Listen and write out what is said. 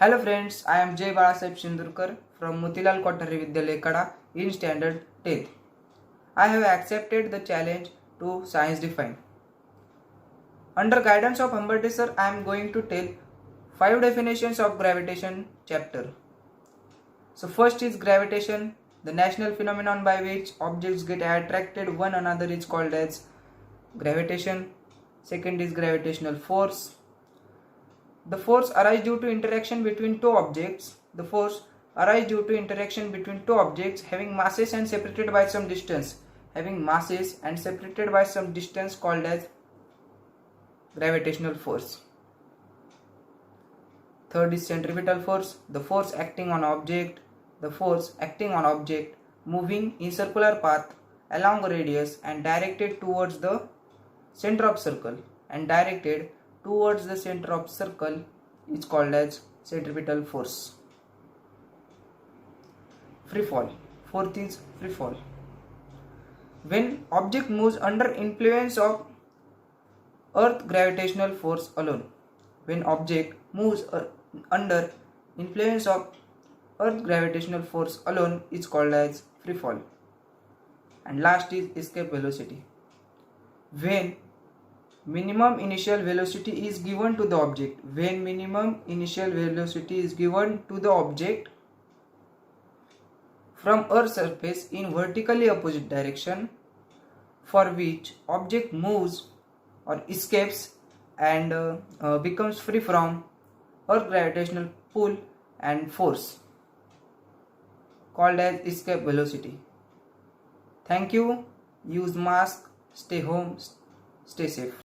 Hello friends, I am Jay Balasaheb Shindurkar from Motilal Kothari Vidyalaya Kada in standard 10th. I have accepted the challenge to science define. Under guidance of Ambedkar sir, I am going to tell 5 definitions of gravitation chapter. So first is gravitation, the natural phenomenon by which objects get attracted one another is called as gravitation. Second is gravitational force. The force arises due to interaction between two objects. The force arises due to interaction between two objects having masses and separated by some distance. Having masses and separated by some distance called as gravitational force. Third is centripetal force, the force acting on object. The force acting on object moving in circular path along a radius and directed towards the center of circle is called as centripetal force. Free fall. Fourth is free fall. When object moves under influence of earth gravitational force alone. When object moves under influence of earth gravitational force alone is called as free fall. And last is escape velocity. When minimum initial velocity is given to the object. When minimum initial velocity is given to the object from Earth's surface in vertically opposite direction, for which object moves or escapes and becomes free from Earth gravitational pull and force, called as escape velocity. Thank you. Use mask. Stay home. Stay safe.